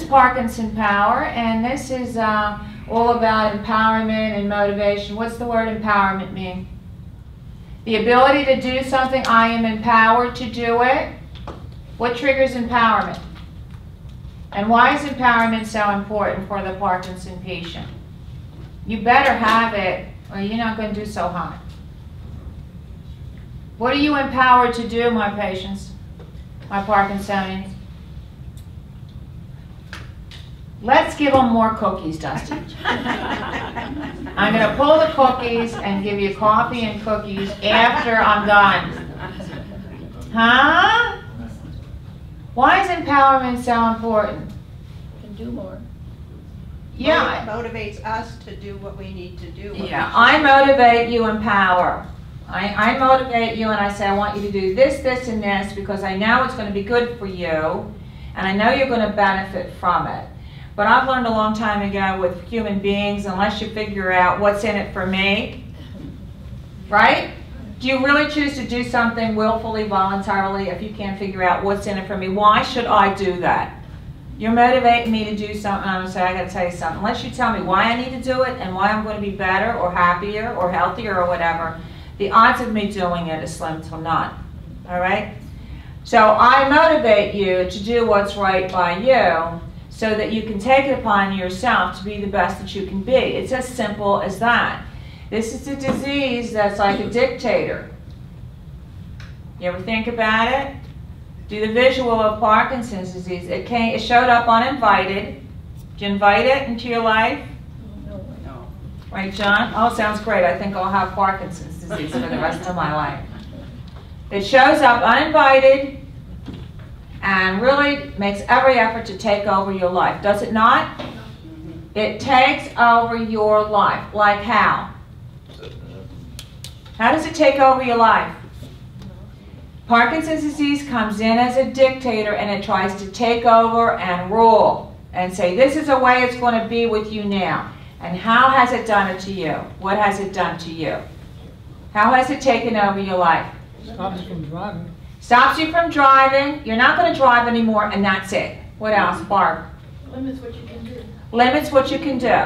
is Parkinson Power, and this is all about empowerment and motivation. What's the word empowerment mean? The ability to do something, I am empowered to do it. What triggers empowerment? And why is empowerment so important for the Parkinson patient? You better have it, or you're not going to do so hot. What are you empowered to do, my patients, my Parkinsonians? Let's give them more cookies, Dusty. I'm going to pull the cookies and give you coffee and cookies after I'm done. Huh? Why is empowerment so important? You can do more. Yeah. It motivates us to do what we need to do. Yeah, I motivate, you empower. I motivate you and I say, I want you to do this, this, and this because I know it's going to be good for you and I know you're going to benefit from it. But I've learned a long time ago with human beings, unless you figure out what's in it for me, right? Do you really choose to do something willfully, voluntarily, if you can't figure out what's in it for me? Why should I do that? You're motivating me to do something, I'm going to say, I got to tell you something. Unless you tell me why I need to do it and why I'm going to be better or happier or healthier or whatever, the odds of me doing it is slim to none. All right? So I motivate you to do what's right by you so that you can take it upon yourself to be the best that you can be. It's as simple as that. This is a disease that's like a dictator. You ever think about it? Do the visual of Parkinson's disease. It showed up uninvited. Did you invite it into your life? No. Right, John? Oh, sounds great. I think I'll have Parkinson's disease for the rest of my life. It shows up uninvited and really makes every effort to take over your life. Does it not? It takes over your life. Like how? How does it take over your life? Parkinson's disease comes in as a dictator and it tries to take over and rule and say, this is the way it's going to be with you now. And how has it done it to you? What has it done to you? How has it taken over your life? Stops you from driving. Stops you from driving. You're not going to drive anymore, and that's it. What else, Barb? Limits what you can do. Limits what you can do.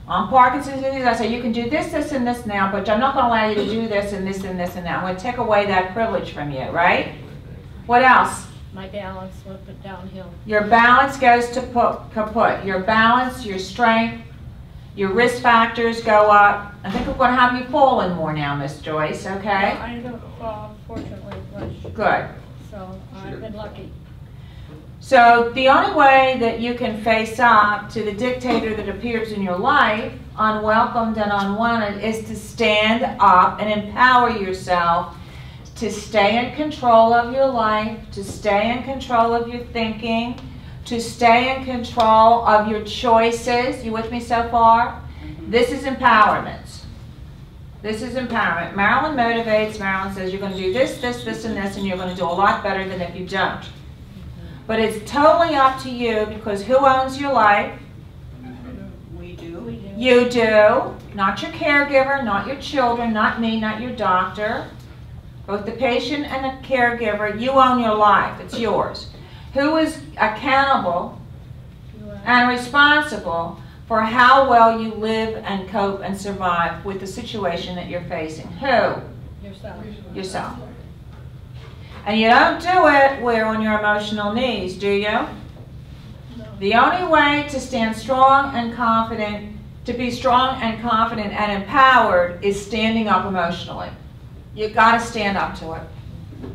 On Parkinson's disease, I say you can do this, this, and this now, but I'm not going to allow you to do this and this and this and that. I'm going to take away that privilege from you, right? What else? My balance will put downhill. Your balance goes to kaput. Your balance, your strength, your risk factors go up. I think we're going to have you falling more now, Miss Joyce, okay? No, I don't fall, fortunately, much. Good. So I've been lucky. So the only way that you can face up to the dictator that appears in your life, unwelcomed and unwanted, is to stand up and empower yourself to stay in control of your life, to stay in control of your thinking, to stay in control of your choices. You with me so far? This is empowerment. This is empowerment. Marilyn motivates. Marilyn says you're going to do this, this, this, and this, and you're going to do a lot better than if you don't. But it's totally up to you because who owns your life? We do. We do. You do. Not your caregiver, not your children, not me, not your doctor. Both the patient and the caregiver, you own your life. It's yours. Who is accountable and responsible for how well you live and cope and survive with the situation that you're facing? Who? Yourself. Yourself. And you don't do it where on your emotional knees, do you? No. The only way to stand strong and confident, to be strong and confident and empowered, is standing up emotionally. You've got to stand up to it.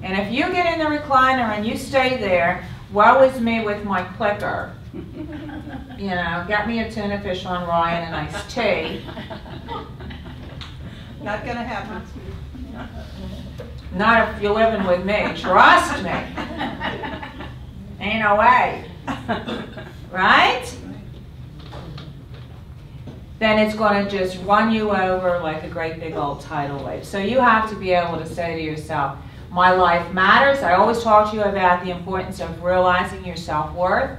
And if you get in the recliner and you stay there, woe is me with my clicker. You know, get me a tuna fish on rye and a nice tea. Not going to happen. Not if you're living with me. Trust me. Ain't no way. Right? Then it's going to just run you over like a great big old tidal wave. So you have to be able to say to yourself, my life matters. I always talk to you about the importance of realizing your self-worth.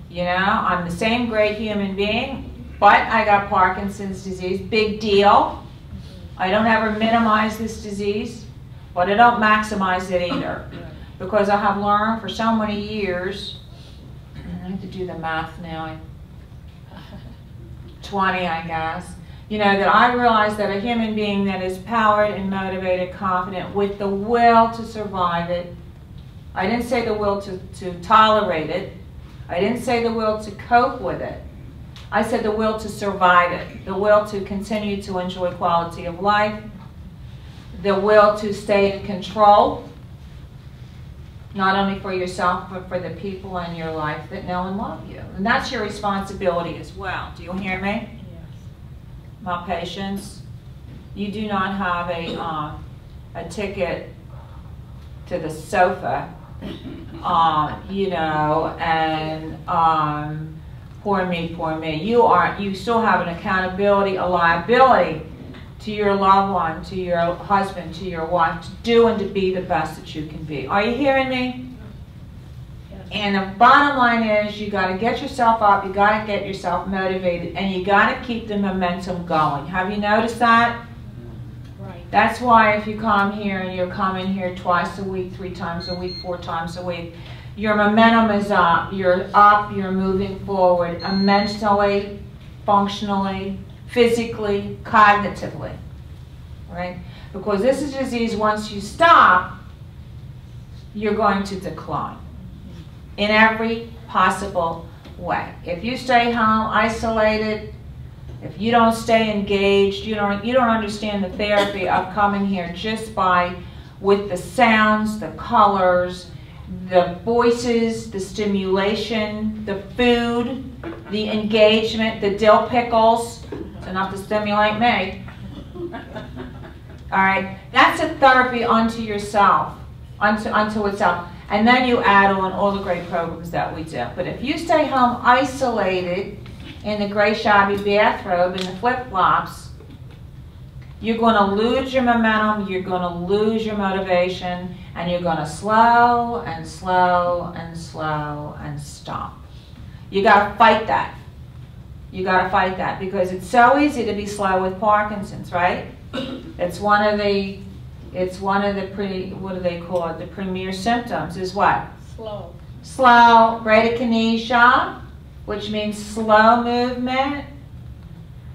You know, I'm the same great human being, but I got Parkinson's disease. Big deal. I don't ever minimize this disease, but I don't maximize it either. Because I have learned for so many years I have to do the math now. 20, I guess. You know, that I realize that a human being that is powered and motivated, confident, with the will to survive it. I didn't say the will to tolerate it. I didn't say the will to cope with it. I said the will to survive it. The will to continue to enjoy quality of life. The will to stay in control. Not only for yourself, but for the people in your life that know and love you. And that's your responsibility as well. Do you hear me? My patients, you do not have a ticket to the sofa, you know, and poor me, poor me. You still have an accountability, a liability to your loved one, to your husband, to your wife, to do and to be the best that you can be. Are you hearing me? And the bottom line is you got to get yourself up, you got to get yourself motivated, and you got to keep the momentum going. Have you noticed that? Right. That's why if you come here and you're coming here twice a week, 3 times a week, 4 times a week, your momentum is up, you're moving forward mentally, functionally, physically, cognitively, right? Because this is a disease, once you stop, you're going to decline. In every possible way. If you stay home isolated, if you don't stay engaged, you don't understand the therapy of coming here just by with the sounds, the colors, the voices, the stimulation, the food, the engagement, the dill pickles, it's enough to stimulate me. All right, that's a therapy unto yourself, unto itself. And then you add on all the great programs that we do. But if you stay home isolated in the gray shabby bathrobe and the flip-flops, you're going to lose your momentum, you're going to lose your motivation, and you're going to slow and slow and slow and stop. You got to fight that. You got to fight that because it's so easy to be slow with Parkinson's, right? It's one of the what do they call it? The premier symptoms is what? Slow. Slow bradykinesia, which means slow movement.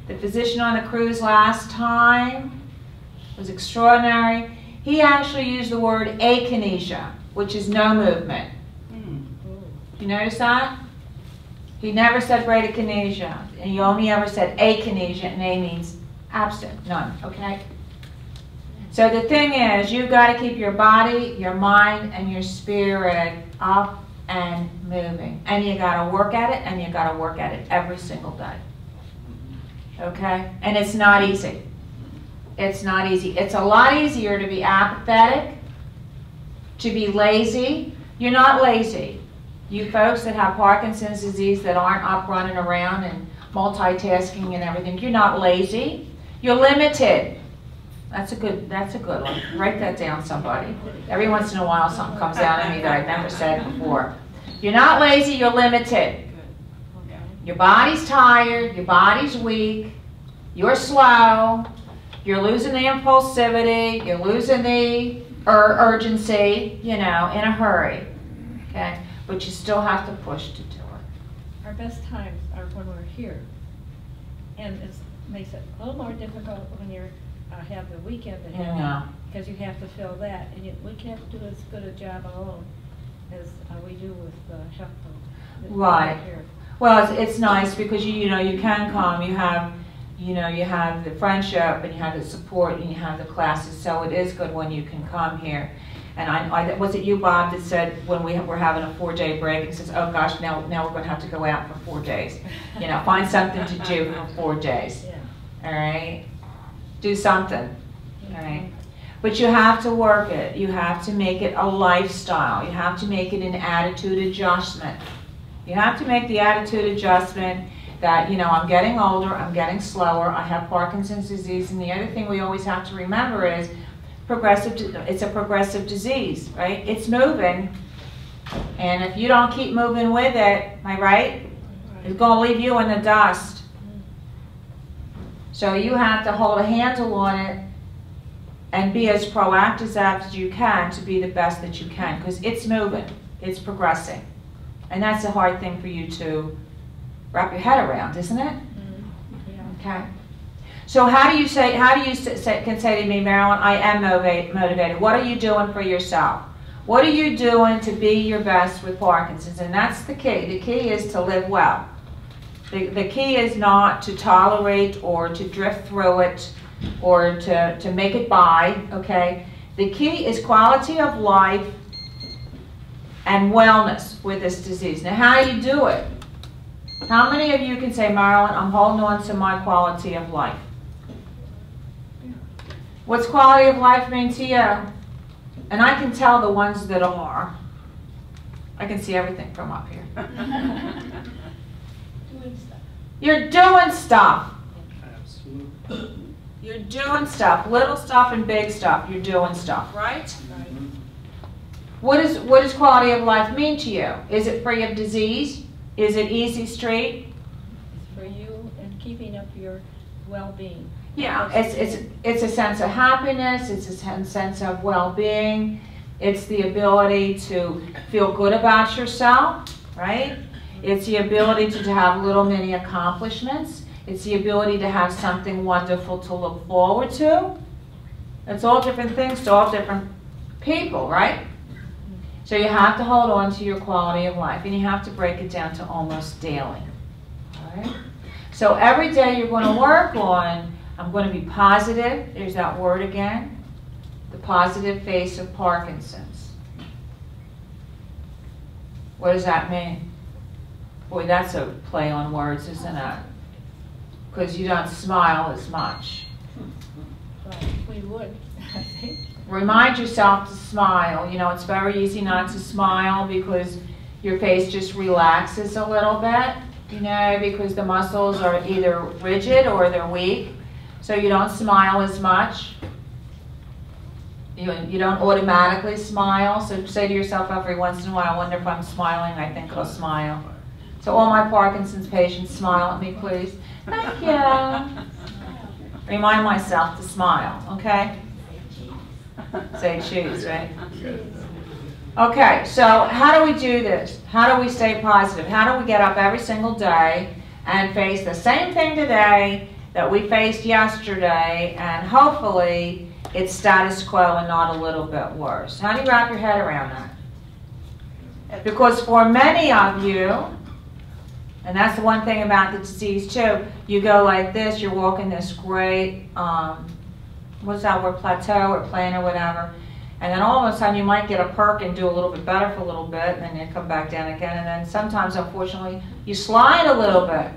The physician on the cruise last time was extraordinary. He actually used the word akinesia, which is no movement. You notice that? He never said bradykinesia, and he only ever said akinesia, and A means absent, none, okay? So the thing is, you've got to keep your body, your mind, and your spirit up and moving. And you got to work at it, and you got to work at it every single day. Okay? And it's not easy. It's not easy. It's a lot easier to be apathetic, to be lazy. You're not lazy. You folks that have Parkinson's disease that aren't up running around and multitasking and everything, you're not lazy. You're limited. That's a good one. Write that down, somebody. Every once in a while something comes out of me that I've never said before. You're not lazy, you're limited. Your body's tired, your body's weak, you're slow, you're losing the impulsivity, you're losing the urgency, you know, in a hurry. Okay? But you still have to push to do it. Our best times are when we're here. And it makes it a little more difficult when you're have the weekend ahead, Yeah. because you have to fill that, and we can't do as good a job alone as we do with help. Right. Well, it's nice because you know you can come. You have the friendship and you have the support and you have the classes. So it is good when you can come here. And I was it you, Bob, that said when we were having a 4-day break and says, oh gosh, now we're going to have to go out for 4 days. You know, find something to do for 4 days. Yeah. All right. Do something, all right? But you have to work it. You have to make it a lifestyle. You have to make it an attitude adjustment. You have to make the attitude adjustment that, you know, I'm getting older, I'm getting slower, I have Parkinson's disease, and the other thing we always have to remember is it's a progressive disease, right? It's moving, and if you don't keep moving with it, am I right? It's going to leave you in the dust. So you have to hold a handle on it and be as proactive as you can to be the best that you can, because it's moving, it's progressing. And that's a hard thing for you to wrap your head around, isn't it? Yeah. Okay. So how do you can say to me, Marilyn, I am motivated. What are you doing for yourself? What are you doing to be your best with Parkinson's? And that's the key. The key is to live well. The key is not to tolerate or to drift through it or to make it by, okay? The key is quality of life and wellness with this disease. Now, how do you do it? How many of you can say, Marilyn, I'm holding on to my quality of life? What's quality of life mean to you? And I can tell the ones that are. I can see everything from up here. Doing stuff. You're doing stuff. Absolutely. You're doing stuff. Little stuff and big stuff. You're doing stuff, right? What does quality of life mean to you? Is it free of disease? Is it easy street? It's for you and keeping up your well-being. Yeah, it's a sense of happiness. It's a sense of well-being. It's the ability to feel good about yourself, right? It's the ability to have little mini accomplishments. It's the ability to have something wonderful to look forward to. It's all different things to all different people, right? So you have to hold on to your quality of life, and you have to break it down to almost daily. All right? So every day you're going to work on, I'm going to be positive. There's that word again. The positive face of Parkinson's. What does that mean? Boy, that's a play on words, isn't it? Because you don't smile as much. But we would, I think. Remind yourself to smile. You know, it's very easy not to smile because your face just relaxes a little bit, you know, because the muscles are either rigid or they're weak. So you don't smile as much. You don't automatically smile. So say to yourself every once in a while, I wonder if I'm smiling. I think I'll smile. So all my Parkinson's patients, smile at me, please. Thank you. Remind myself to smile, okay? Say cheese, right? Okay, so how do we do this? How do we stay positive? How do we get up every single day and face the same thing today that we faced yesterday, and hopefully it's status quo and not a little bit worse? How do you wrap your head around that? Because for many of you, and that's the one thing about the disease too, you go like this, you're walking this great, what's that word, plateau or plane or whatever, and then all of a sudden you might get a perk and do a little bit better for a little bit, and then you come back down again, and then sometimes, unfortunately, you slide a little bit.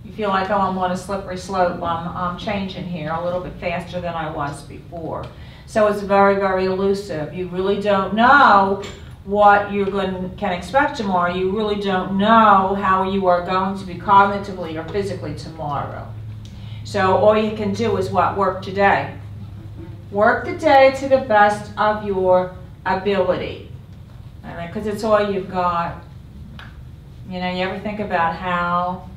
You feel like, oh, I'm on a slippery slope, I'm changing here a little bit faster than I was before. So it's very, very elusive. You really don't know what you can expect tomorrow. You really don't know how you are going to be cognitively or physically tomorrow. So all you can do is what? Work today. Work the day to the best of your ability. Because it's all you've got. You know, you ever think about how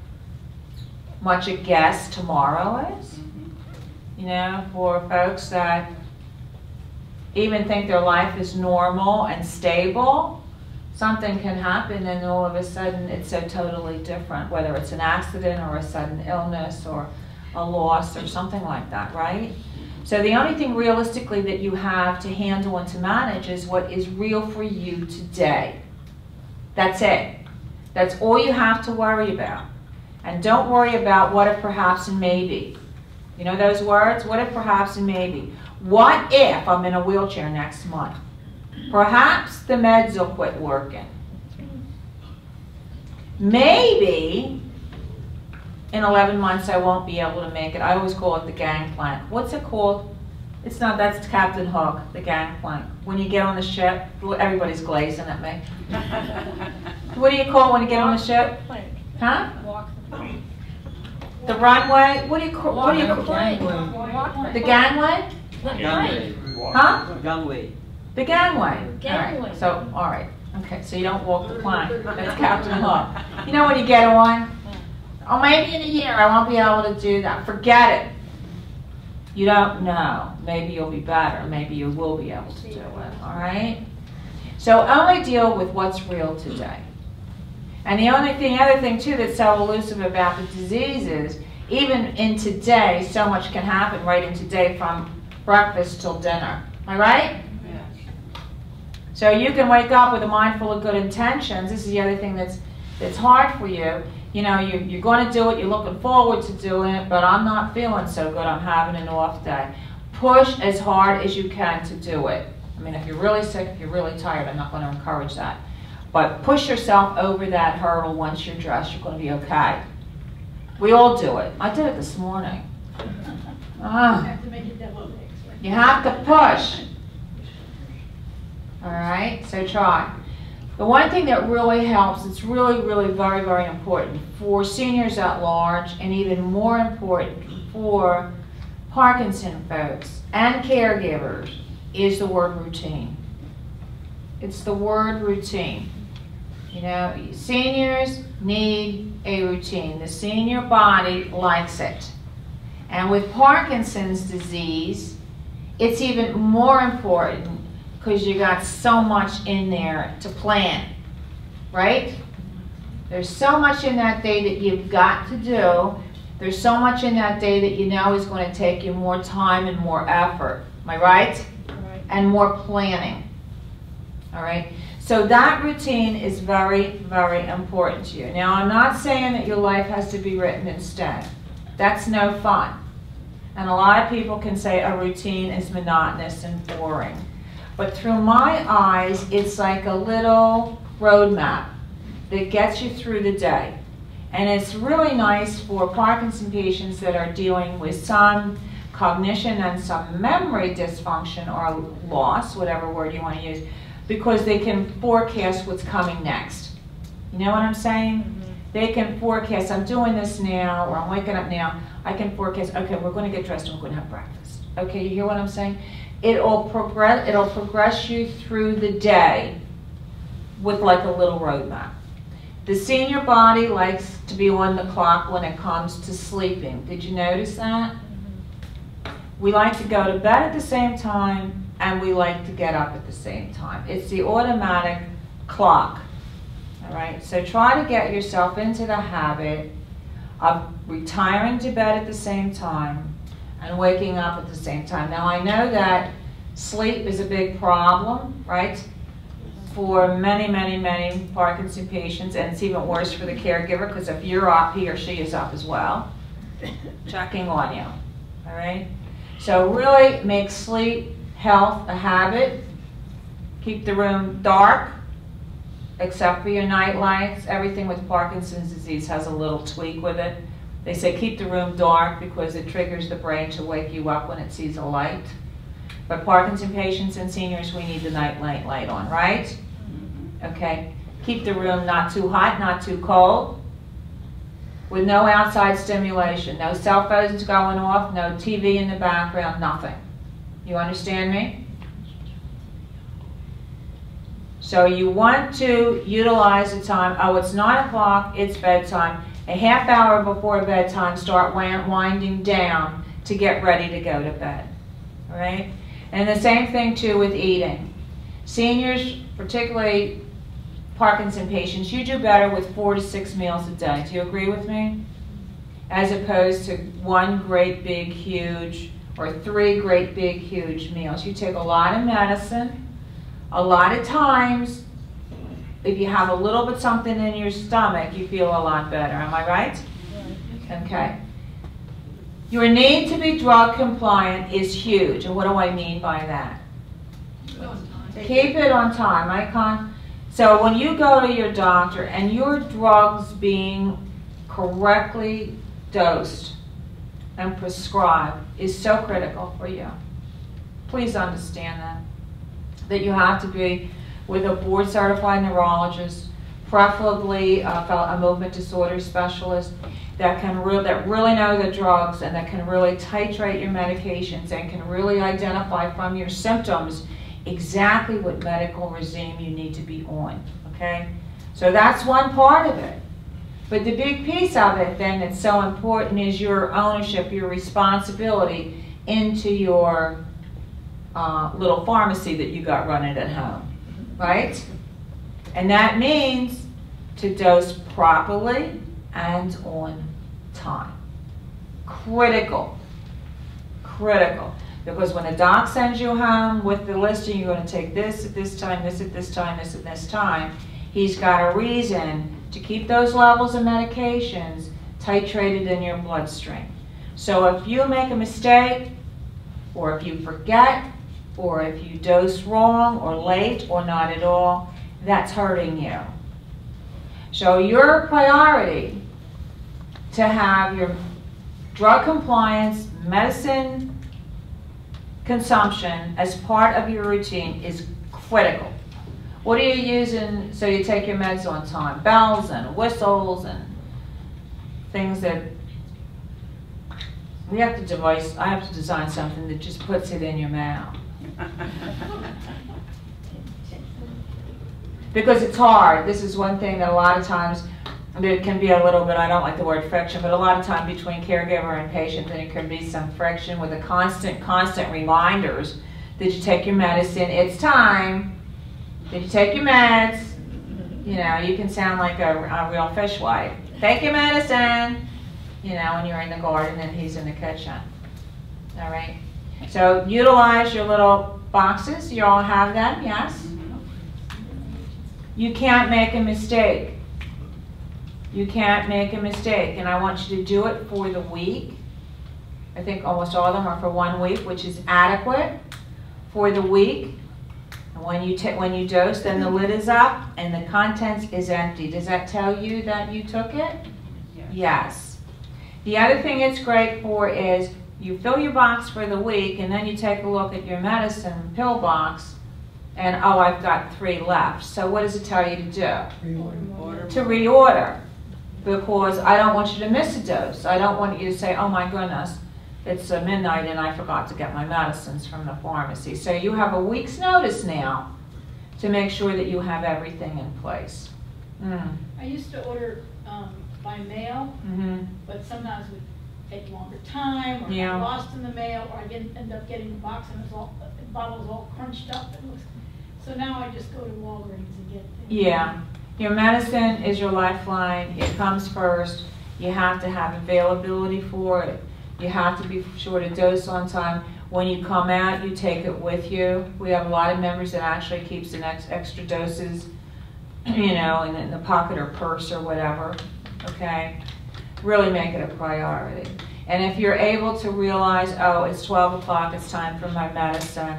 much a guess tomorrow is? You know, for folks that even think their life is normal and stable, something can happen and all of a sudden it's so totally different, whether it's an accident or a sudden illness or a loss or something like that, right? So the only thing realistically that you have to handle and to manage is what is real for you today. That's it. That's all you have to worry about. And don't worry about what if, perhaps, and maybe. You know those words? What if, perhaps, and maybe. What if I'm in a wheelchair next month? Perhaps the meds will quit working. Maybe in 11 months I won't be able to make it. I always call it the gangplank. What's it called? It's not, that's Captain Hook, the gangplank. When you get on the ship, everybody's glazing at me. What do you call when you get on the ship? Huh? Walk the plank. The runway? What do you call? What do you call? Walk The gangway? the plank. Huh? Gangway. The gangway. Gangway. All right. So, all right. Okay, so you don't walk the plank. That's Captain Hook. You know when you get on? Oh, maybe in a year I won't be able to do that. Forget it. You don't know. Maybe you'll be better. Maybe you will be able to do it. All right? So only deal with what's real today. And the other thing too that's so elusive about the disease is, even in today, so much can happen right in today from breakfast till dinner. Am I right? Yeah. So you can wake up with a mind full of good intentions. This is the other thing that's hard for you. You know, you're going to do it, you're looking forward to doing it, but I'm not feeling so good, I'm having an off day. Push as hard as you can to do it. I mean, if you're really sick, if you're really tired, I'm not going to encourage that. But push yourself over that hurdle. Once you're dressed, you're going to be okay. We all do it. I did it this morning. Have to make it double next. You have to push. All right, so try. The one thing that really helps, it's really, really very, very important for seniors at large, and even more important for Parkinson folks and caregivers, is the word routine. It's the word routine. You know, seniors need a routine. The senior body likes it. And with Parkinson's disease, it's even more important because you got so much in there to plan, right? There's so much in that day that you've got to do. There's so much in that day that you know is going to take you more time and more effort. Am I right? Right. And more planning. All right? So that routine is very, very important to you. Now, I'm not saying that your life has to be written in stone. That's no fun. And a lot of people can say a routine is monotonous and boring. But through my eyes, it's like a little roadmap that gets you through the day. And it's really nice for Parkinson patients that are dealing with some cognition and some memory dysfunction or loss, whatever word you want to use, because they can forecast what's coming next. You know what I'm saying? Mm-hmm. They can forecast, I'm doing this now, or I'm waking up now. I can forecast, okay, we're going to get dressed and we're going to have breakfast. Okay, you hear what I'm saying? It'll progress you through the day with like a little roadmap. The senior body likes to be on the clock when it comes to sleeping. Did you notice that? Mm-hmm. We like to go to bed at the same time, and we like to get up at the same time. It's the automatic clock. All right, so try to get yourself into the habit of retiring to bed at the same time and waking up at the same time. Now, I know that sleep is a big problem, right, for many, many, many Parkinson patients, and it's even worse for the caregiver, because if you're up, he or she is up as well, checking on you, all right? So really make sleep health a habit. Keep the room dark, except for your night lights. Everything with Parkinson's disease has a little tweak with it. They say keep the room dark because it triggers the brain to wake you up when it sees a light. But Parkinson patients and seniors, we need the night light on, right? Mm-hmm. Okay. Keep the room not too hot, not too cold, with no outside stimulation. No cell phones going off, no TV in the background, nothing. You understand me? So you want to utilize the time. Oh, it's 9 o'clock, it's bedtime. A half hour before bedtime, start winding down to get ready to go to bed. All right? And the same thing too with eating. Seniors, particularly Parkinson patients, you do better with 4 to 6 meals a day. Do you agree with me? As opposed to one great big huge or 3 great big huge meals. You take a lot of medicine. A lot of times, if you have a little bit something in your stomach, you feel a lot better. Am I right? Okay. Your need to be drug compliant is huge. And what do I mean by that? Keep it on time. So when you go to your doctor and your drugs being correctly dosed and prescribed is so critical for you. Please understand that you have to be with a board-certified neurologist, preferably a movement disorder specialist that really know the drugs and that can really titrate your medications and can really identify from your symptoms exactly what medical regime you need to be on, okay? So that's one part of it. But the big piece of it then that's so important is your ownership, your responsibility into your little pharmacy that you got running at home, right? And that means to dose properly and on time. Critical. Critical. Because when the doc sends you home with the listing, you're going to take this at this time, this at this time, this at this time, he's got a reason to keep those levels of medications titrated in your bloodstream. So if you make a mistake, or if you forget, or if you dose wrong or late or not at all, that's hurting you. So your priority to have your drug compliance, medicine consumption as part of your routine is critical. What are you using so you take your meds on time? Bells and whistles and things that I have to design something that just puts it in your mouth. Because it's hard. This is one thing that a lot of times there can be a little bit, I don't like the word friction, but a lot of time between caregiver and patient, there can be some friction with the constant reminders. Did you take your medicine? It's time. Did you take your meds? You know, you can sound like a real fishwife. Take your medicine. You know, when you're in the garden and he's in the kitchen. All right? So utilize your little boxes. You all have them, yes? You can't make a mistake. You can't make a mistake. And I want you to do it for the week. I think almost all of them are for 1 week, which is adequate for the week. And when you dose, then the lid is up and the contents is empty. Does that tell you that you took it? Yes. The other thing it's great for is you fill your box for the week and then you take a look at your medicine pill box and, oh, I've got 3 left. So what does it tell you to do? Reorder. To reorder. Because I don't want you to miss a dose. I don't want you to say, oh my goodness, it's midnight and I forgot to get my medicines from the pharmacy. So you have a week's notice now to make sure that you have everything in place. I used to order by mail, but sometimes it would take longer time, or Yeah. I lost in the mail, or I didn't end up getting the box and the bottle was all crunched up. So now I just go to Walgreens and get them. Yeah. Your medicine is your lifeline. It comes first. You have to have availability for it. You have to be sure to dose on time. When you come out, you take it with you. We have a lot of members that actually keeps the extra doses, you know, in the pocket or purse or whatever. Okay? Really make it a priority. And if you're able to realize, oh, it's 12 o'clock, it's time for my medicine,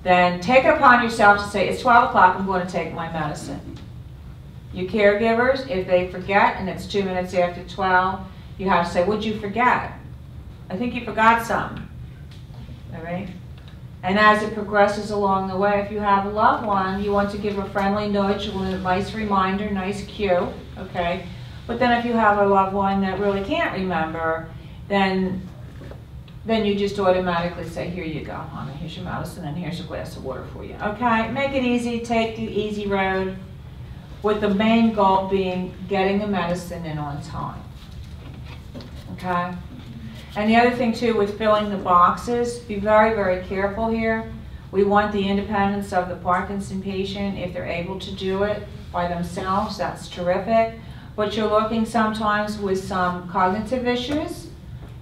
then take it upon yourself to say, it's 12 o'clock, I'm going to take my medicine. You caregivers, if they forget and it's 2 minutes after 12, you have to say, what'd you forget? I think you forgot something. All right? And as it progresses along the way, if you have a loved one, you want to give a friendly nudge, a nice reminder, nice cue, okay? But then if you have a loved one that really can't remember, then you just automatically say, here you go, honey, here's your medicine and here's a glass of water for you. Okay? Make it easy, take the easy road, with the main goal being getting the medicine in on time. Okay? And the other thing too with filling the boxes, be very, very careful here. We want the independence of the Parkinson patient. If they're able to do it by themselves, that's terrific. But you're looking sometimes with some cognitive issues,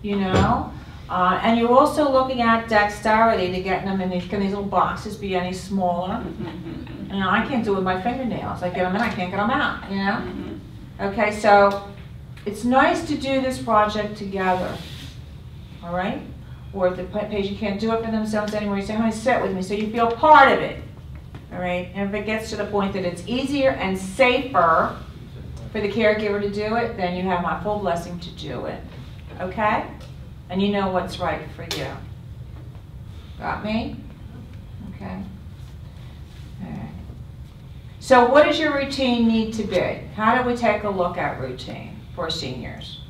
you know. And you're also looking at dexterity to get them in these, can these little boxes be any smaller? You know, I can't do it with my fingernails. I get them in, I can't get them out, you know. Okay, so it's nice to do this project together. All right? Or if the patient can't do it for themselves anymore, you say, honey, sit with me, so you feel part of it. All right? And if it gets to the point that it's easier and safer for the caregiver to do it, then you have my full blessing to do it. Okay? And you know what's right for you. Got me? Okay. All right. So what does your routine need to be? How do we take a look at routine for seniors?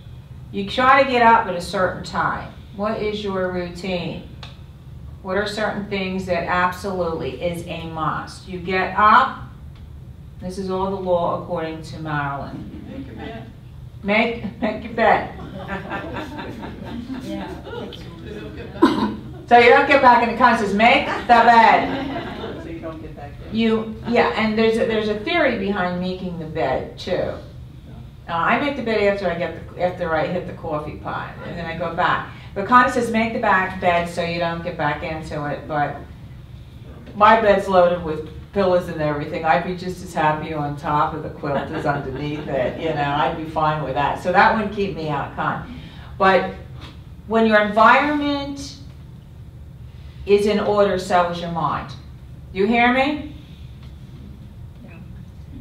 You try to get up at a certain time. What is your routine? What are certain things that absolutely is a must? You get up. This is all the law according to Marilyn. Make your bed. Make your bed. Yeah. So you don't get back in the car and says, make the bed. So you don't get back there. Yeah, and there's a theory behind making the bed too. I make the bed after I hit the coffee pot, and then I go back. But Connie says make the back bed so you don't get back into it. But my bed's loaded with pillows and everything. I'd be just as happy on top of the quilt as underneath it. You know, I'd be fine with that. So that wouldn't keep me out, Con. But when your environment is in order, so is your mind. You hear me? Yeah.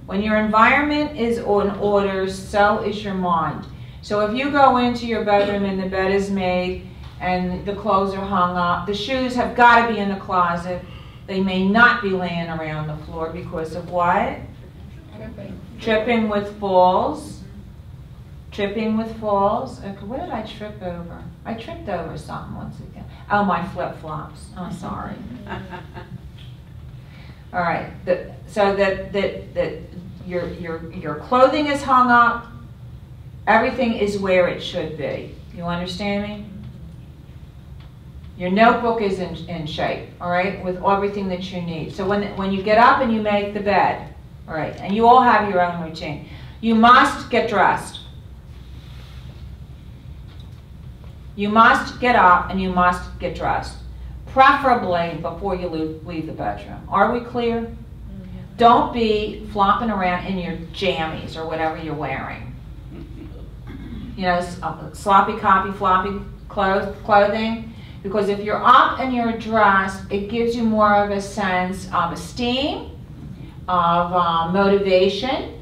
When your environment is in order, so is your mind. So if you go into your bedroom and the bed is made and the clothes are hung up, the shoes have got to be in the closet. They may not be laying around the floor because of what? Tripping with falls. Tripping with falls. Okay, what did I trip over? I tripped over something once again. Oh, my flip-flops. I'm sorry. All right. So that your clothing is hung up. Everything is where it should be. You understand me? Your notebook is in shape, all right, with everything that you need. So when you get up and you make the bed, all right, and you all have your own routine, you must get dressed. You must get up and you must get dressed, preferably before you leave the bedroom. Are we clear? Mm-hmm. Don't be flopping around in your jammies or whatever you're wearing. You know, sloppy, copy, floppy clothing. Because if you're up and you're dressed, it gives you more of a sense of esteem, of motivation.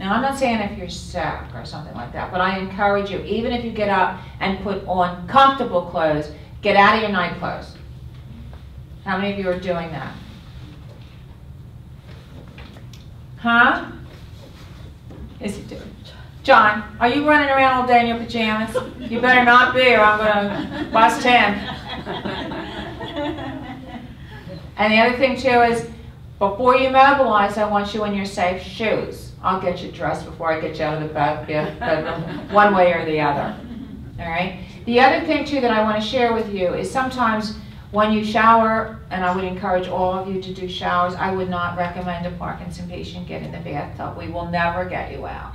Now, I'm not saying if you're sick or something like that, but I encourage you, even if you get up and put on comfortable clothes, get out of your night clothes. How many of you are doing that? Huh? Is he doing? John, are you running around all day in your pajamas? You better not be or I'm going to bust him. And the other thing too is, before you mobilize, I want you in your safe shoes. I'll get you dressed before I get you out of the bedroom, one way or the other. All right? The other thing too that I want to share with you is sometimes when you shower, and I would encourage all of you to do showers, I would not recommend a Parkinson patient get in the bathtub. We will never get you out.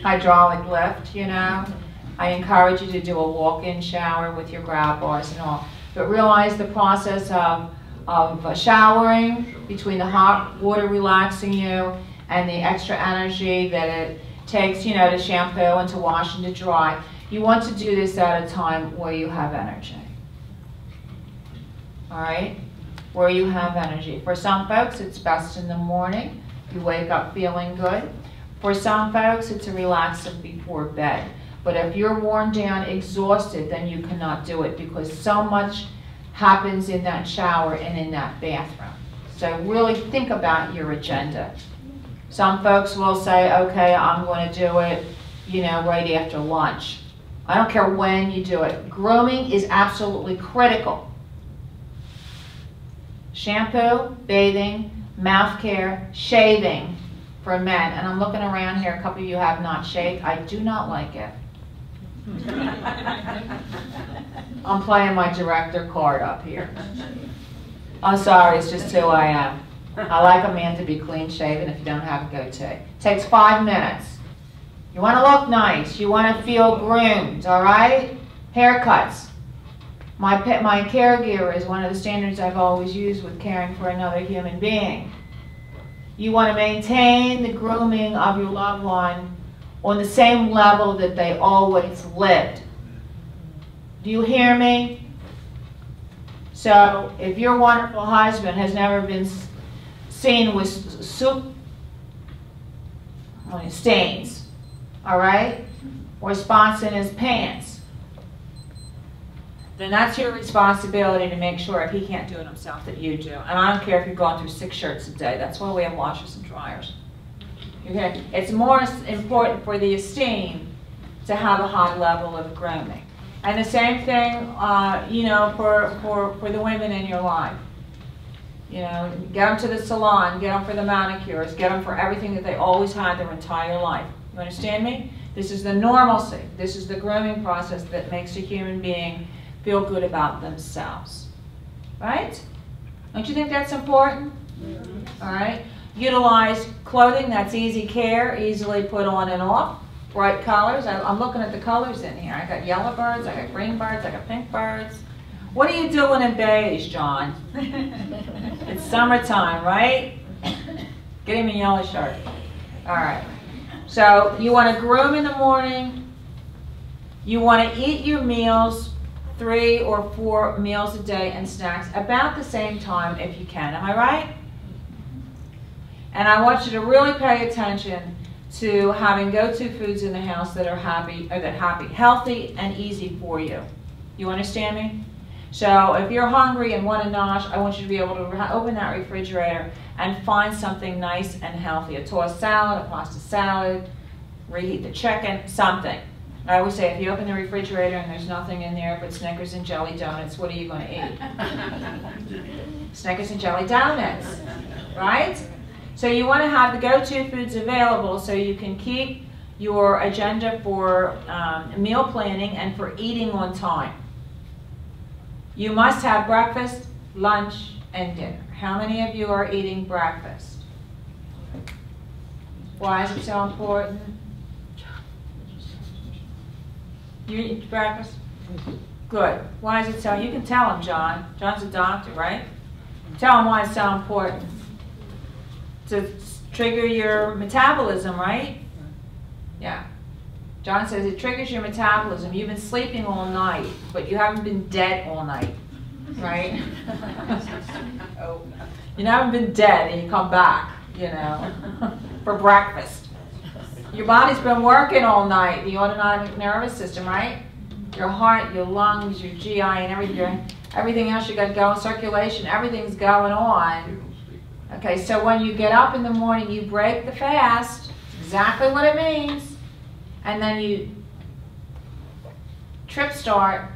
Hydraulic lift, you know. I encourage you to do a walk-in shower with your grab bars and all. But realize the process of showering, between the hot water relaxing you and the extra energy that it takes, you know, to shampoo and to wash and to dry. You want to do this at a time where you have energy. All right, where you have energy. For some folks, it's best in the morning. You wake up feeling good. For some folks, it's a relaxing before bed. But if you're worn down, exhausted, then you cannot do it because so much happens in that shower and in that bathroom. So really think about your agenda. Some folks will say, okay, I'm going to do it, you know, right after lunch. I don't care when you do it. Grooming is absolutely critical. Shampoo, bathing, mouth care, shaving for men. And I'm looking around here, a couple of you have not shaved. I do not like it. I'm playing my director card up here. I'm sorry, it's just who I am. I like a man to be clean shaven if you don't have a goatee. It takes 5 minutes. You want to look nice. You want to feel groomed, all right? Haircuts. My caregiver is one of the standards I've always used with caring for another human being. You want to maintain the grooming of your loved one on the same level that they always lived. Do you hear me? So if your wonderful husband has never been seen with soup stains, all right, or spots in his pants, then that's your responsibility to make sure if he can't do it himself that you do. And I don't care if you're going through 6 shirts a day. That's why we have washers and dryers. Okay? It's more important for the esteem to have a high level of grooming. And the same thing, you know, for the women in your life. You know, get them to the salon, get them for the manicures, get them for everything that they always had their entire life. You understand me? This is the normalcy. This is the grooming process that makes a human being feel good about themselves. Right? Don't you think that's important? All right. Utilize clothing that's easy care, easily put on and off. Bright colors. I'm looking at the colors in here. I got yellow birds, I got green birds, I got pink birds. What are you doing in beige, John? It's summertime, right? Get him a yellow shirt. All right. So you want to groom in the morning. You want to eat your meals, 3 or 4 meals a day and snacks about the same time if you can. Am I right? And I want you to really pay attention to having go-to foods in the house that are healthy and easy for you. You understand me? So if you're hungry and want a nosh, I want you to be able to open that refrigerator and find something nice and healthy. A tossed salad, a pasta salad, reheat the chicken, something. I always say if you open the refrigerator and there's nothing in there but Snickers and jelly donuts, what are you going to eat? Snickers and jelly donuts, right? So you want to have the go-to foods available so you can keep your agenda for meal planning and for eating on time. You must have breakfast, lunch, and dinner. How many of you are eating breakfast? Why is it so important? You eat breakfast? Good. Why is it so? You can tell him, John. John's a doctor, right? Tell him why it's so important. To trigger your metabolism, right? Yeah. John says it triggers your metabolism. You've been sleeping all night, but you haven't been dead all night, right? Oh. You haven't been dead and you come back, you know, for breakfast. Your body's been working all night, the autonomic nervous system, right? Your heart, your lungs, your GI, and everything else you got going, circulation, everything's going on. Okay, so when you get up in the morning, you break the fast, exactly what it means, and then you trip start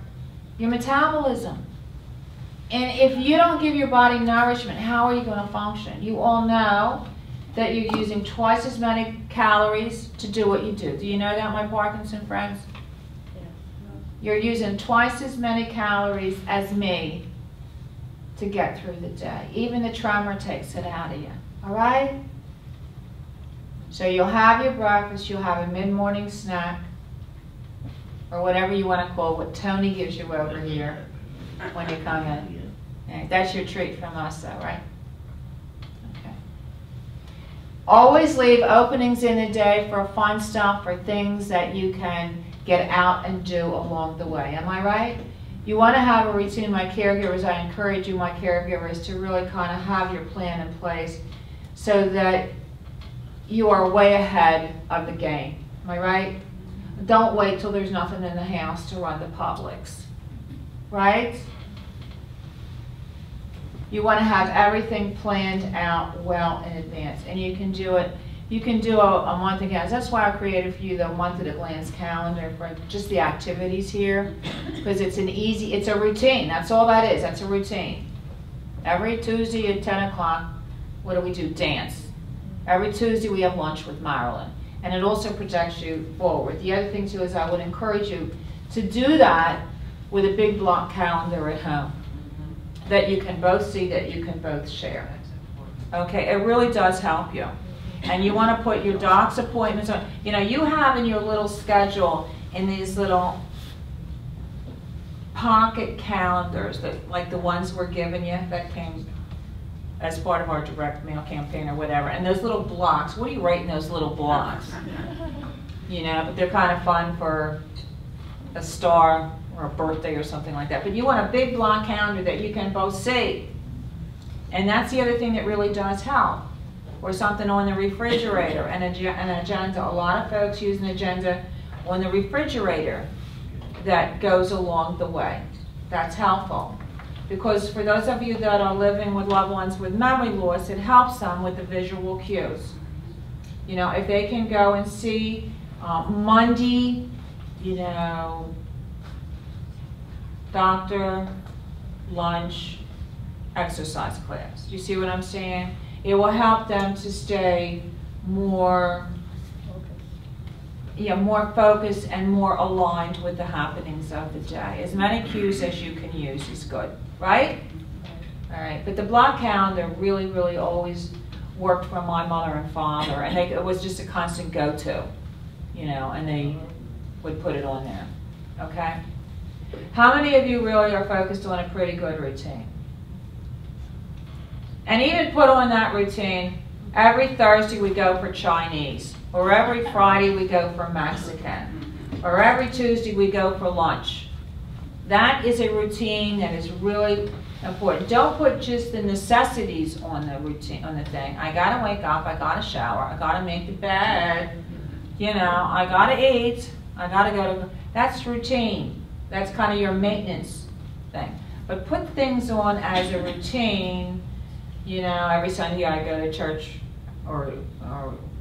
your metabolism. And if you don't give your body nourishment, how are you going to function? You all know that you're using twice as many calories to do what you do. Do you know that, my Parkinson friends? You're using twice as many calories as me to get through the day. Even the tremor takes it out of you. All right? So you'll have your breakfast, you'll have a mid-morning snack, or whatever you want to call what Tony gives you over here when you come in. Okay, that's your treat from us though, right? Okay. Always leave openings in the day for fun stuff, for things that you can get out and do along the way. Am I right? You want to have a routine. My caregivers, I encourage you, my caregivers, to really kind of have your plan in place so that you are way ahead of the game. Am I right? Don't wait till there's nothing in the house to run the Publix. Right? You want to have everything planned out well in advance. And you can do it. You can do a month in advance. That's why I created for you the month at a glance calendar for just the activities here. Because it's a routine. That's all that is. That's a routine. Every Tuesday at 10 o'clock, what do we do? Dance. Every Tuesday we have lunch with Marilyn. And it also projects you forward. The other thing too is I would encourage you to do that with a big block calendar at home that you can both see, that you can both share. Okay, it really does help you. And you want to put your doc's appointments on. You know, you have in your little schedule in these little pocket calendars, that, like the ones we're giving you that came as part of our direct mail campaign or whatever. And those little blocks, what do you write in those little blocks? You know, but they're kind of fun for a star or a birthday or something like that. But you want a big block calendar that you can both see. And that's the other thing that really does help. Or something on the refrigerator, an agenda. A lot of folks use an agenda on the refrigerator that goes along the way. That's helpful. Because for those of you that are living with loved ones with memory loss, it helps them with the visual cues. You know, if they can go and see Monday, you know, doctor, lunch, exercise class. Do you see what I'm saying? It will help them to stay more, more focused and more aligned with the happenings of the day. As many cues as you can use is good, right? All right, but the block calendar really, really always worked for my mother and father, and it was just a constant go-to, you know, and they would put it on there, okay? How many of you really are focused on a pretty good routine? And even put on that routine, every Thursday we go for Chinese, or every Friday we go for Mexican, or every Tuesday we go for lunch. That is a routine that is really important. Don't put just the necessities on the routine, on the thing. I gotta wake up, I gotta shower, I gotta make the bed, you know, I gotta eat, I gotta go to, that's routine. That's kind of your maintenance thing. But put things on as a routine, you know, every Sunday I go to church, or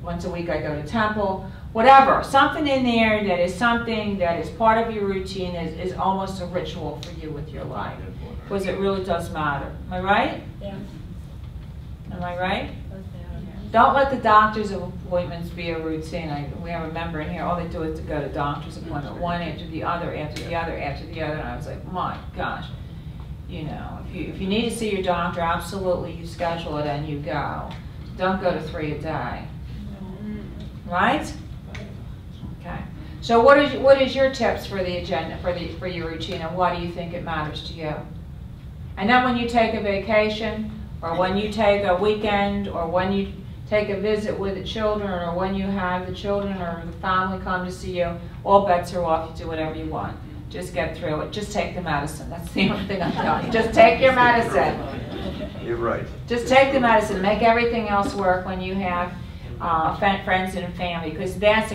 once a week I go to temple, whatever. Something in there that is something that is part of your routine, is almost a ritual for you with your life. Because it really does matter. Am I right? Yeah. Am I right? Don't let the doctor's appointments be a routine. We have a member in here, all they do is to go to doctor's appointment, one after the other, after the other, after the other, and I was like, my gosh. You know, if you need to see your doctor, absolutely you schedule it and you go. Don't go to 3 a day. Right? Okay. So what is your tips for the agenda, for your routine, and why do you think it matters to you? And then when you take a vacation, or when you take a weekend, or when you take a visit with the children, or when you have the children or the family come to see you, all bets are off. You do whatever you want. Just get through it. Just take the medicine. That's the only thing I'm telling you. Just take your medicine. You're right. Just take the medicine. Make everything else work when you have friends and family, because that's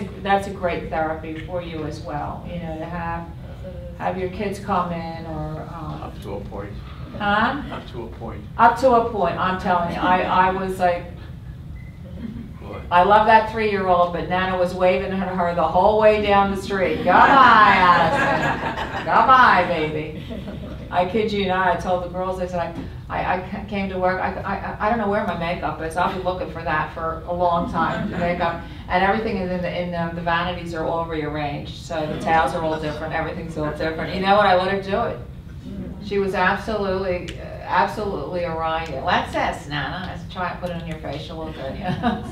a great therapy for you as well. You know, to have your kids come in, or Up to a point. huh? Up to a point. Up to a point. I'm telling you. I was like, What? I love that 3-year-old, but Nana was waving at her the whole way down the street. Goodbye, Allison. Goodbye, baby. I kid you not. I told the girls, I said, I came to work. I don't know where my makeup is. I'll be looking for that for a long time. The makeup and everything is in the vanities are all rearranged. So the towels are all different. Everything's all different. You know what? I let her do it. She was absolutely Orion. What's this, Nana? I said, try and put it on your face. You'll look good. You know?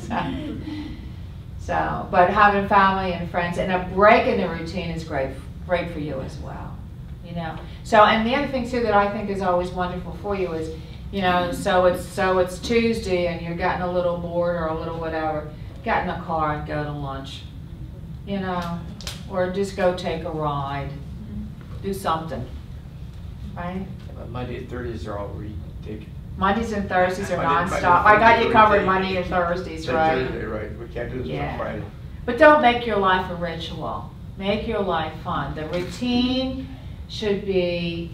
So, but having family and friends and a break in the routine is great for you as well. You know. So, and the other thing too that I think is always wonderful for you is, you know, so it's Tuesday and you're getting a little bored or a little whatever. Get in the car and go to lunch. You know, or just go take a ride. Do something. Right? Monday and Thursdays are all taken. Mondays and Thursdays are Monday- nonstop. Monday- I got you Thursday, covered Thursday. Monday and Thursdays, right? Thursday, right. We can't do this Yeah. on Friday. But don't make your life a ritual. Make your life fun. The routine should be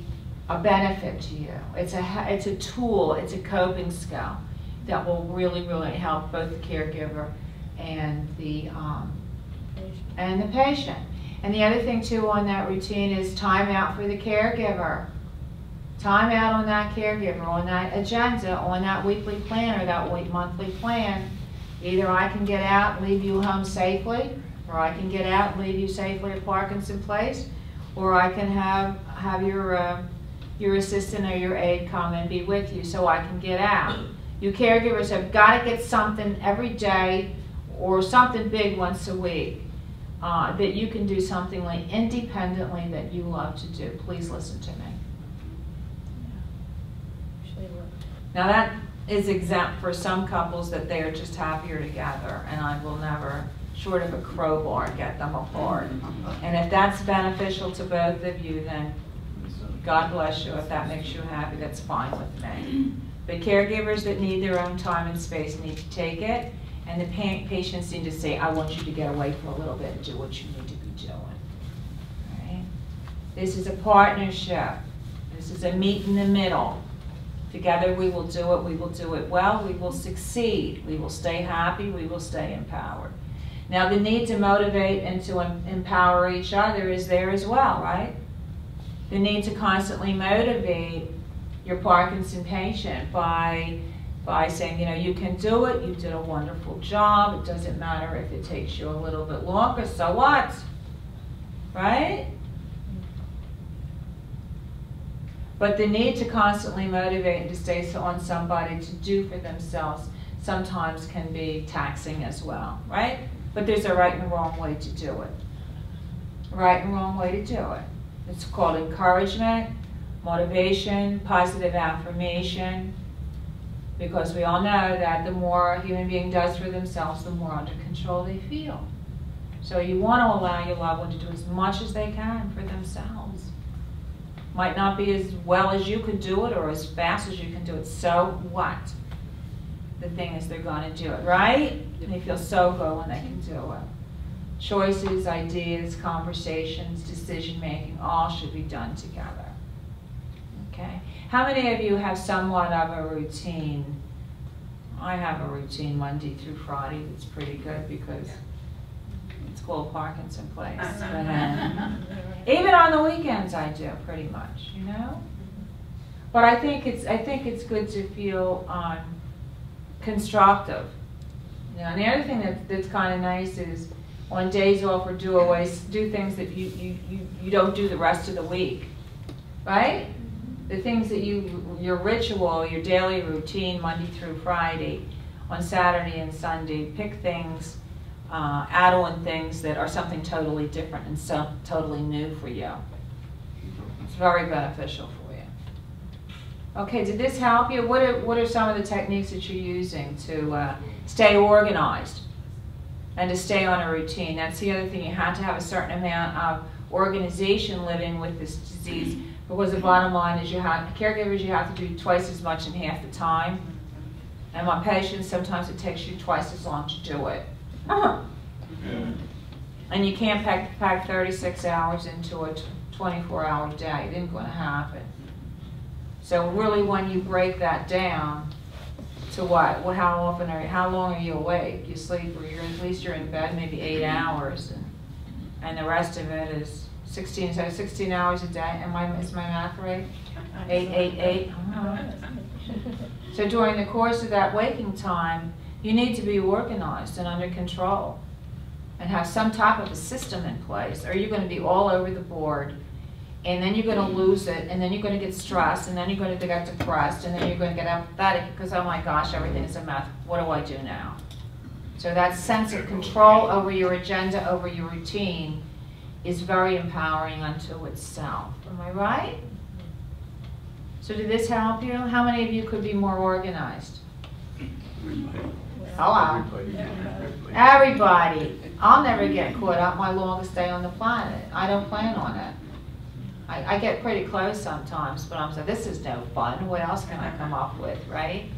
a benefit to you. It's a tool. It's a coping skill that will really, really help both the caregiver and the patient. And the other thing too on that routine is time out for the caregiver. Time out on that caregiver, on that agenda, on that weekly plan or that monthly plan. Either I can get out and leave you home safely, or I can get out and leave you safely at Parkinson Place, or I can have your assistant or your aide come and be with you so I can get out. You caregivers have got to get something every day or something big once a week that you can do something like independently that you love to do. Please listen to me. Now that is exempt for some couples that they are just happier together, and I will never, short of a crowbar, get them apart. And if that's beneficial to both of you, then God bless you. If that makes you happy, that's fine with me. But caregivers that need their own time and space need to take it, and the patients need to say, I want you to get away for a little bit and do what you need to be doing. All right? This is a partnership. This is a meet in the middle. Together we will do it. We will do it well. We will succeed. We will stay happy. We will stay empowered. Now the need to motivate and to empower each other is there as well, right? The need to constantly motivate your Parkinson patient by saying, you know, you can do it. You did a wonderful job. It doesn't matter if it takes you a little bit longer. So what? Right? But the need to constantly motivate and to stay on somebody to do for themselves sometimes can be taxing as well, right? But there's a right and a wrong way to do it. Right and wrong way to do it. It's called encouragement, motivation, positive affirmation, because we all know that the more a human being does for themselves, the more under control they feel. So you want to allow your loved one to do as much as they can for themselves. Might not be as well as you could do it or as fast as you can do it. So what? The thing is they're going to do it, right? And they feel so good when they can do it. Choices, ideas, conversations, decision making, all should be done together. Okay? How many of you have somewhat of a routine? I have a routine Monday through Friday that's pretty good because it's called Parkinson Place. But, even on the weekends I do pretty much, you know? But I think it's good to feel constructive. You know, and the other thing that's kind of nice is on days off or do things that you don't do the rest of the week, right? The things that your ritual, your daily routine, Monday through Friday, on Saturday and Sunday, pick things, add on things that are something totally different and so totally new for you. It's very beneficial for you. Okay, did this help you? What are some of the techniques that you're using to stay organized and to stay on a routine? That's the other thing. You have to have a certain amount of organization living with this disease, because the bottom line is caregivers, you have to do twice as much in half the time. And my patients, sometimes it takes you twice as long to do it. And you can't pack 36 hours into a 24-hour day. It isn't going to happen. So really, when you break that down to what? Well, how long are you awake? You sleep, or at least you're in bed maybe 8 hours, and the rest of it is 16. So 16 hours a day. Is my math right? 8. So during the course of that waking time, you need to be organized and under control, and have some type of a system in place, or you're going to be all over the board. And then you're going to lose it, and then you're going to get stressed, and then you're going to get depressed, and then you're going to get apathetic because, oh my gosh, everything is a mess. What do I do now? So that sense of control over your agenda, over your routine, is very empowering unto itself. Am I right? So did this help you? How many of you could be more organized? Hello. Everybody. I'll never get caught up my longest day on the planet. I don't plan on it. I get pretty close sometimes, but I'm saying, this is no fun. What else can I come up with, right?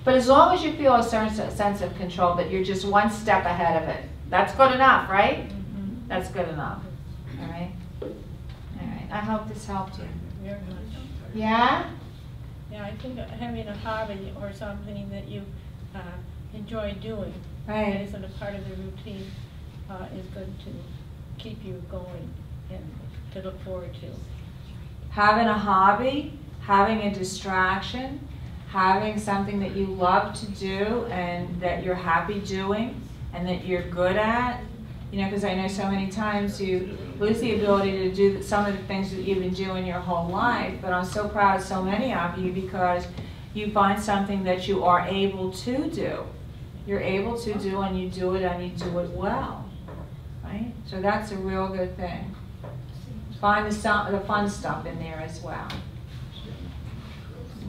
But as long as you feel a certain sense of control, that you're just one step ahead of it, that's good enough, right? Mm-hmm. That's good enough. All right? All right. I hope this helped you. Very much. Yeah? Yeah, I think having a hobby or something that you enjoy doing, Right. that isn't a part of the routine, is good to keep you going and to look forward to. Having a hobby, having a distraction, having something that you love to do and that you're happy doing and that you're good at. You know, because I know so many times you lose the ability to do some of the things that you've been doing your whole life, but I'm so proud of so many of you because you find something that you are able to do. You're able to do, and you do it, and you do it well, right? So that's a real good thing. Find the fun stuff in there as well.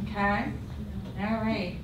Okay? All right.